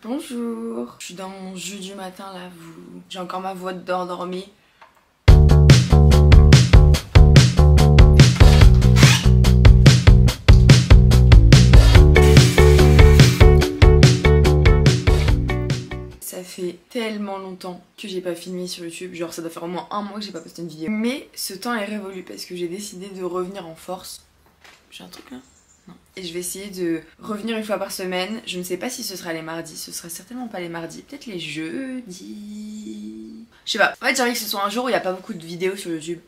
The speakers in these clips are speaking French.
Bonjour, je suis dans mon jus du matin là, j'ai encore ma voix d'endormie. Ça fait tellement longtemps que j'ai pas filmé sur YouTube, genre ça doit faire au moins un mois que j'ai pas posté une vidéo. Mais ce temps est révolu parce que j'ai décidé de revenir en force. J'ai un truc là ? Non. Et je vais essayer de revenir une fois par semaine. Je ne sais pas si ce sera les mardis, ce sera certainement pas les mardis, peut-être les jeudis. Je sais pas. En fait, j'ai envie que ce soit un jour où il n'y a pas beaucoup de vidéos sur YouTube.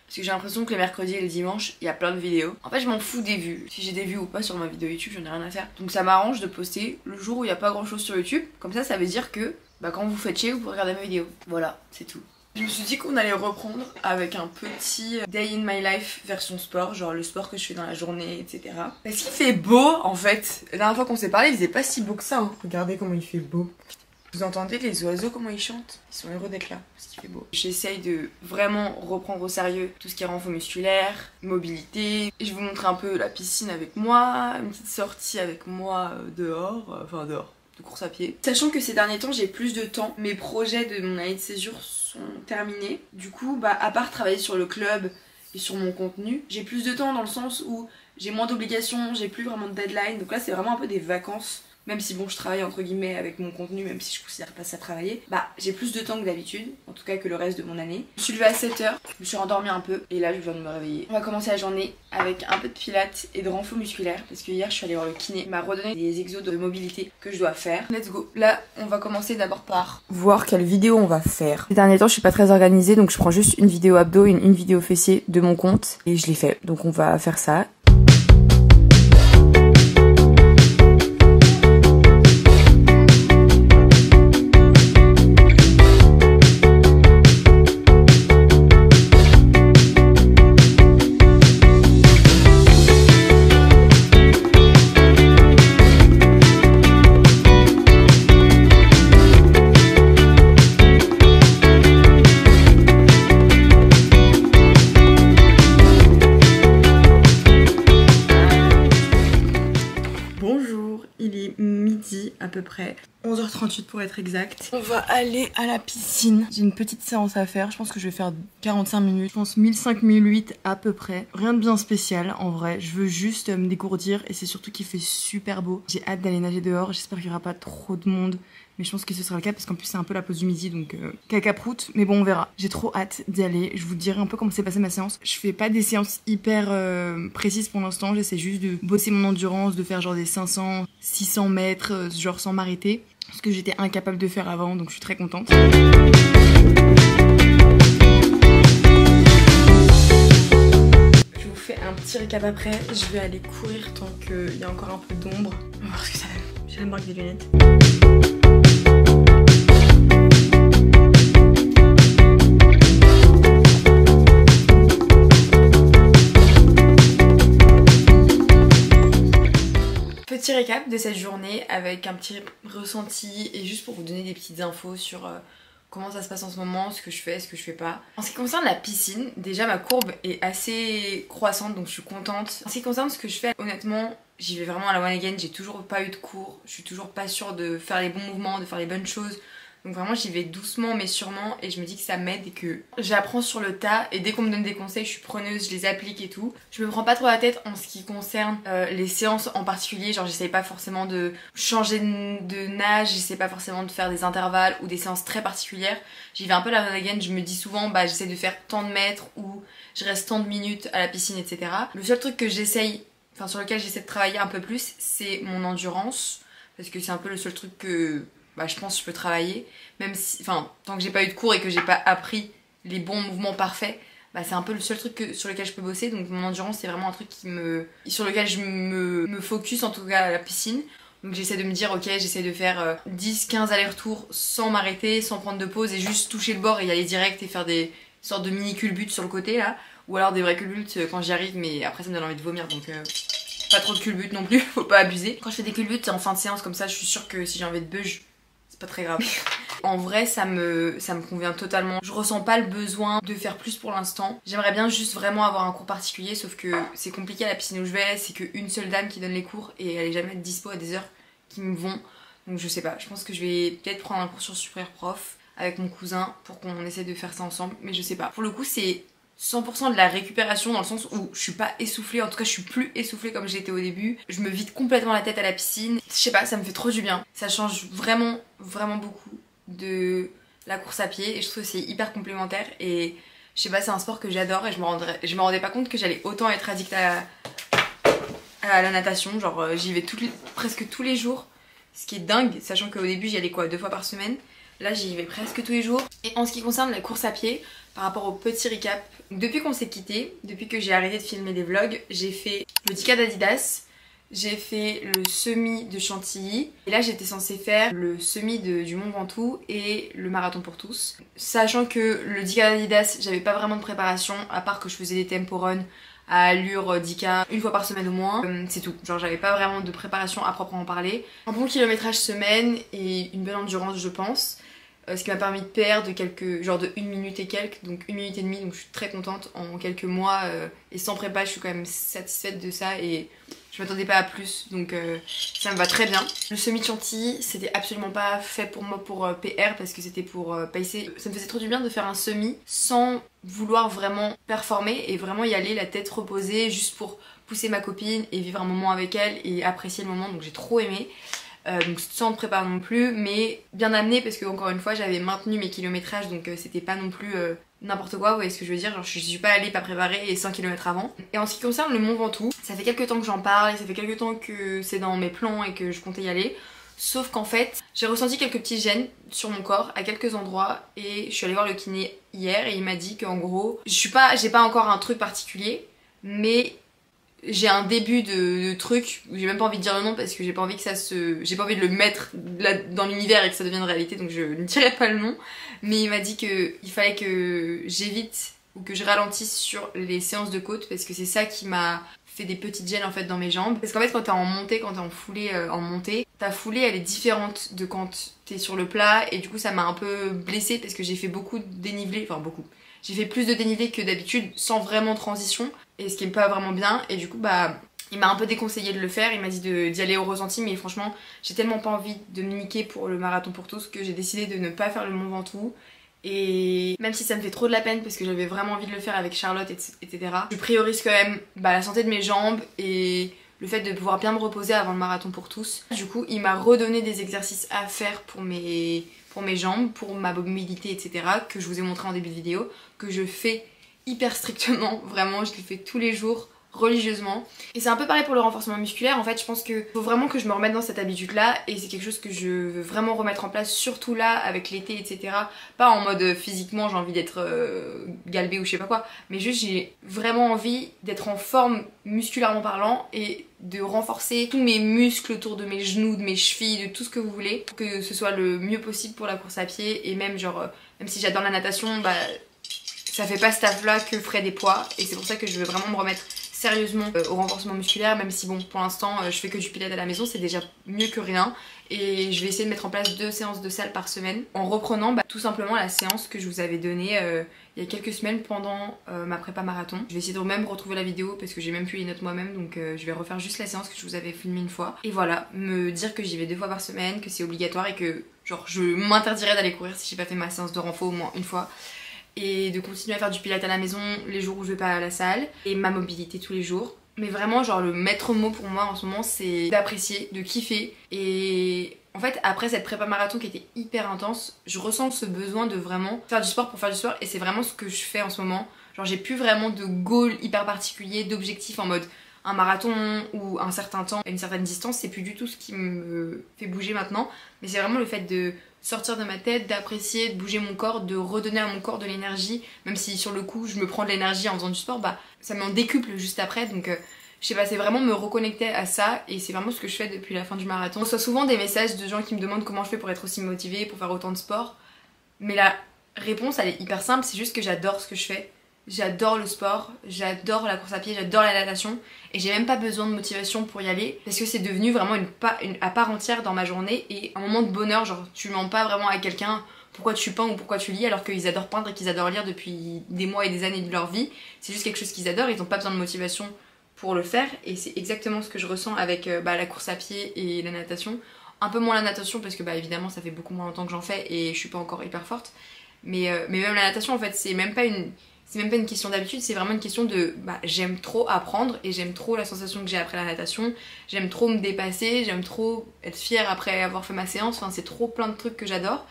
Parce que j'ai l'impression que les mercredis et les dimanches, il y a plein de vidéos. En fait, je m'en fous des vues. Si j'ai des vues ou pas sur ma vidéo YouTube, j'en ai rien à faire. Donc ça m'arrange de poster le jour où il n'y a pas grand chose sur YouTube. Comme ça veut dire que quand vous faites chier, vous pouvez regarder mes vidéos. Voilà, c'est tout. Je me suis dit qu'on allait reprendre avec un petit day in my life version sport, genre le sport que je fais dans la journée, etc. Parce qu'il fait beau en fait. La dernière fois qu'on s'est parlé, il faisait pas si beau que ça. Hein. Regardez comment il fait beau. Vous entendez les oiseaux comment ils chantent? Ils sont heureux d'être là parce qu'il fait beau. J'essaye de vraiment reprendre au sérieux tout ce qui est renfort musculaire, mobilité. Et je vais vous montrer un peu la piscine avec moi, une petite sortie avec moi dehors, dehors. De course à pied. Sachant que ces derniers temps j'ai plus de temps, mes projets de mon année de séjour sont terminés. Du coup à part travailler sur le club et sur mon contenu, j'ai plus de temps dans le sens où j'ai moins d'obligations, j'ai plus vraiment de deadline. Donc là c'est vraiment un peu des vacances. Même si bon je travaille entre guillemets avec mon contenu, même si je considère pas ça travailler, j'ai plus de temps que d'habitude, en tout cas que le reste de mon année. Je suis levée à 7h, je me suis rendormie un peu et là je viens de me réveiller. On va commencer la journée avec un peu de pilates et de renfort musculaire parce que hier je suis allée voir le kiné, il m'a redonné des exos de mobilité que je dois faire. Let's go. Là on va commencer d'abord par voir quelle vidéo on va faire. Ces derniers temps je suis pas très organisée donc je prends juste une vidéo abdos et une vidéo fessier de mon compte et je l'ai fait. Donc on va faire ça. À peu près 11h38 pour être exact. On va aller à la piscine. J'ai une petite séance à faire. Je pense que je vais faire 45 minutes. Je pense 1005-1008 à peu près. Rien de bien spécial en vrai. Je veux juste me dégourdir et c'est surtout qu'il fait super beau. J'ai hâte d'aller nager dehors. J'espère qu'il n'y aura pas trop de monde. Mais je pense que ce sera le cas parce qu'en plus c'est un peu la pause du midi donc cacaproute. Mais bon on verra. J'ai trop hâte d'y aller. Je vous dirai un peu comment s'est passée ma séance. Je fais pas des séances hyper précises pour l'instant. J'essaie juste de bosser mon endurance, de faire genre des 500, 600 mètres genre sans m'arrêter. Ce que j'étais incapable de faire avant donc je suis très contente. Je vous fais un petit récap après. Je vais aller courir tant qu'il y a encore un peu d'ombre. On va voir ce que ça donne. J'ai la marque des lunettes. Petit récap de cette journée avec un petit ressenti et juste pour vous donner des petites infos sur comment ça se passe en ce moment, ce que je fais, ce que je fais pas. En ce qui concerne la piscine, déjà ma courbe est assez croissante donc je suis contente. En ce qui concerne ce que je fais, honnêtement j'y vais vraiment à la one again, j'ai toujours pas eu de cours, je suis toujours pas sûre de faire les bons mouvements, de faire les bonnes choses. Donc vraiment j'y vais doucement mais sûrement et je me dis que ça m'aide et que j'apprends sur le tas et dès qu'on me donne des conseils je suis preneuse, je les applique et tout. Je me prends pas trop la tête en ce qui concerne les séances en particulier, genre j'essaye pas forcément de changer de nage, j'essaie pas forcément de faire des intervalles ou des séances très particulières. J'y vais un peu la one again, je me dis souvent j'essaie de faire tant de mètres ou je reste tant de minutes à la piscine etc. Le seul truc que j'essaye, sur lequel j'essaie de travailler un peu plus c'est mon endurance parce que c'est un peu le seul truc que je pense que je peux travailler, même si, tant que j'ai pas eu de cours et que j'ai pas appris les bons mouvements parfaits, c'est un peu le seul truc sur lequel je peux bosser, donc mon endurance c'est vraiment un truc sur lequel je me focus en tout cas à la piscine. Donc j'essaie de me dire ok j'essaie de faire 10-15 allers-retours sans m'arrêter, sans prendre de pause et juste toucher le bord et y aller direct et faire des sortes de mini culbutes sur le côté là, ou alors des vrais culbutes quand j'y arrive mais après ça me donne envie de vomir donc pas trop de culbutes non plus, faut pas abuser. Quand je fais des culbutes en fin de séance comme ça je suis sûre que si j'ai envie de beuh c'est pas très grave. En vrai ça me convient totalement. Je ressens pas le besoin de faire plus pour l'instant. J'aimerais bien juste vraiment avoir un cours particulier sauf que c'est compliqué à la piscine où je vais, c'est qu'une seule dame qui donne les cours et elle est jamais dispo à des heures qui me vont. Donc je sais pas, je pense que je vais peut-être prendre un cours sur Super Prof avec mon cousin pour qu'on essaie de faire ça ensemble, mais je sais pas. Pour le coup c'est 100% de la récupération dans le sens où je suis pas essoufflée, en tout cas je suis plus essoufflée comme j'étais au début. Je me vide complètement la tête à la piscine. Je sais pas, ça me fait trop du bien. Ça change vraiment, vraiment beaucoup de la course à pied et je trouve que c'est hyper complémentaire et je sais pas, c'est un sport que j'adore et je me rendais pas compte que j'allais autant être addict à la natation. Genre j'y vais presque tous les jours, ce qui est dingue, sachant qu'au début j'y allais quoi, 2 fois par semaine. Là j'y vais presque tous les jours. Et en ce qui concerne la course à pied, par rapport au petit recap, depuis qu'on s'est quitté, depuis que j'ai arrêté de filmer des vlogs, j'ai fait le 10K d'Adidas, j'ai fait le semi de Chantilly, et là j'étais censée faire le semi du Mont Ventoux et le marathon pour tous. Sachant que le 10K d'Adidas, j'avais pas vraiment de préparation, à part que je faisais des tempo runs à allure 10K une fois par semaine au moins, c'est tout. Genre j'avais pas vraiment de préparation à proprement parler. Un bon kilométrage semaine et une bonne endurance je pense. Ce qui m'a permis de perdre genre de 1 minute et quelques, donc 1 minute et demie, donc je suis très contente en quelques mois et sans prépa je suis quand même satisfaite de ça et je m'attendais pas à plus, donc ça me va très bien. Le semi de Chantilly c'était absolument pas fait pour moi pour PR parce que c'était pour pacer. Ça me faisait trop du bien de faire un semi sans vouloir vraiment performer et vraiment y aller la tête reposée juste pour pousser ma copine et vivre un moment avec elle et apprécier le moment, donc j'ai trop aimé. Donc sans prépa non plus, mais bien amené parce que encore une fois j'avais maintenu mes kilométrages, donc c'était pas non plus n'importe quoi, vous voyez ce que je veux dire, genre je suis pas allée pas préparée et 100 km avant. Et en ce qui concerne le Mont Ventoux, ça fait quelques temps que j'en parle et ça fait quelques temps que c'est dans mes plans et que je comptais y aller. Sauf qu'en fait, j'ai ressenti quelques petits gènes sur mon corps à quelques endroits et je suis allée voir le kiné hier et il m'a dit qu'en gros, j'ai pas encore un truc particulier, mais j'ai un début de truc où j'ai même pas envie de dire le nom parce que j'ai pas envie de le mettre là dans l'univers et que ça devienne réalité, donc je ne dirai pas le nom. Mais il m'a dit qu'il fallait que j'évite ou que je ralentisse sur les séances de côte parce que c'est ça qui m'a fait des petites gênes en fait dans mes jambes. Parce qu'en fait quand t'es en montée, quand t'es en foulée en montée, ta foulée elle est différente de quand t'es sur le plat et du coup ça m'a un peu blessée parce que j'ai fait beaucoup de dénivelé, enfin beaucoup. J'ai fait plus de dénivelé que d'habitude sans vraiment transition et ce qui est pas vraiment bien et du coup bah il m'a un peu déconseillé de le faire, il m'a dit d'y aller au ressenti mais franchement j'ai tellement pas envie de me niquer pour le marathon pour tous que j'ai décidé de ne pas faire le Mont Ventoux. Et même si ça me fait trop de la peine parce que j'avais vraiment envie de le faire avec Charlotte etc, je priorise quand même la santé de mes jambes et le fait de pouvoir bien me reposer avant le marathon pour tous. Du coup il m'a redonné des exercices à faire pour mes jambes, pour ma mobilité etc, que je vous ai montré en début de vidéo, que je fais hyper strictement, vraiment je le fais tous les jours religieusement. Et c'est un peu pareil pour le renforcement musculaire, en fait je pense qu'il faut vraiment que je me remette dans cette habitude là et c'est quelque chose que je veux vraiment remettre en place, surtout là avec l'été etc. Pas en mode physiquement j'ai envie d'être galbée ou je sais pas quoi, mais juste j'ai vraiment envie d'être en forme musculairement parlant et de renforcer tous mes muscles autour de mes genoux, de mes chevilles, de tout ce que vous voulez, pour que ce soit le mieux possible pour la course à pied. Et même genre, même si j'adore la natation, bah ça fait pas ce taf là que ferait des poids et c'est pour ça que je veux vraiment me remettre sérieusement au renforcement musculaire, même si bon pour l'instant je fais que du pilates à la maison, c'est déjà mieux que rien et je vais essayer de mettre en place 2 séances de salle par semaine en reprenant tout simplement la séance que je vous avais donnée il y a quelques semaines pendant ma prépa marathon. Je vais essayer de même retrouver la vidéo parce que j'ai même plus les notes moi-même, donc je vais refaire juste la séance que je vous avais filmée une fois et voilà, me dire que j'y vais 2 fois par semaine, que c'est obligatoire et que genre je m'interdirais d'aller courir si j'ai pas fait ma séance de renfo au moins une fois. Et de continuer à faire du pilates à la maison les jours où je vais pas à la salle et ma mobilité tous les jours. Mais vraiment genre le maître mot pour moi en ce moment c'est d'apprécier, de kiffer. Et en fait après cette prépa marathon qui était hyper intense, je ressens ce besoin de vraiment faire du sport pour faire du sport et c'est vraiment ce que je fais en ce moment. Genre j'ai plus vraiment de goal hyper particulier, d'objectifs en mode un marathon ou un certain temps à une certaine distance, c'est plus du tout ce qui me fait bouger maintenant. Mais c'est vraiment le fait de sortir de ma tête, d'apprécier, de bouger mon corps, de redonner à mon corps de l'énergie, même si sur le coup je me prends de l'énergie en faisant du sport, bah ça m'en décuple juste après, donc je sais pas, c'est vraiment me reconnecter à ça et c'est vraiment ce que je fais depuis la fin du marathon. Je reçois souvent des messages de gens qui me demandent comment je fais pour être aussi motivée, pour faire autant de sport, mais la réponse elle est hyper simple, c'est juste que j'adore ce que je fais. J'adore le sport, j'adore la course à pied, j'adore la natation et j'ai même pas besoin de motivation pour y aller parce que c'est devenu vraiment à part entière dans ma journée et un moment de bonheur. Genre tu mens pas vraiment à quelqu'un pourquoi tu peins ou pourquoi tu lis alors qu'ils adorent peindre et qu'ils adorent lire depuis des mois et des années de leur vie. C'est juste quelque chose qu'ils adorent, ils ont pas besoin de motivation pour le faire et c'est exactement ce que je ressens avec la course à pied et la natation. Un peu moins la natation parce que bah évidemment ça fait beaucoup moins longtemps que j'en fais et je suis pas encore hyper forte. Mais même la natation en fait c'est même pas une question d'habitude, c'est vraiment une question de bah, j'aime trop apprendre et j'aime trop la sensation que j'ai après la natation, j'aime trop me dépasser, j'aime trop être fière après avoir fait ma séance, enfin c'est trop plein de trucs que j'adore.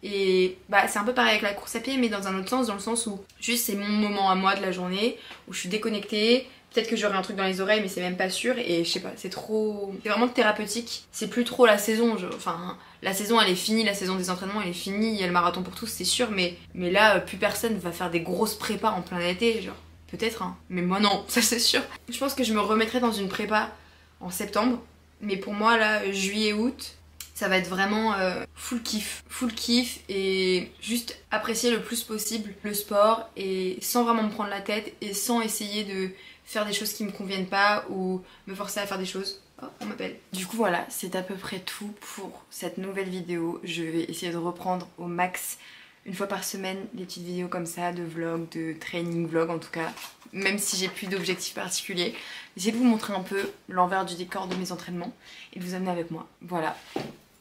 Et bah c'est un peu pareil avec la course à pied mais dans un autre sens, dans le sens où juste c'est mon moment à moi de la journée, où je suis déconnectée, peut-être que j'aurai un truc dans les oreilles mais c'est même pas sûr et je sais pas, c'est trop... C'est vraiment thérapeutique, c'est plus trop la saison, enfin la saison elle est finie, la saison des entraînements elle est finie, il y a le marathon pour tous c'est sûr mais là plus personne va faire des grosses prépas en plein été, genre peut-être hein, mais moi non, ça c'est sûr. Je pense que je me remettrai dans une prépa en septembre, mais pour moi là juillet-août ça va être vraiment full kiff et juste apprécier le plus possible le sport et sans vraiment me prendre la tête et sans essayer de faire des choses qui me conviennent pas ou me forcer à faire des choses. Oh, on m'appelle. Du coup voilà, c'est à peu près tout pour cette nouvelle vidéo. Je vais essayer de reprendre au max une fois par semaine des petites vidéos comme ça, de vlog, de training vlog en tout cas, même si j'ai plus d'objectifs particuliers. J'essaie de vous montrer un peu l'envers du décor de mes entraînements et de vous amener avec moi. Voilà.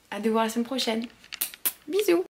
À de voir la semaine prochaine. Bisous.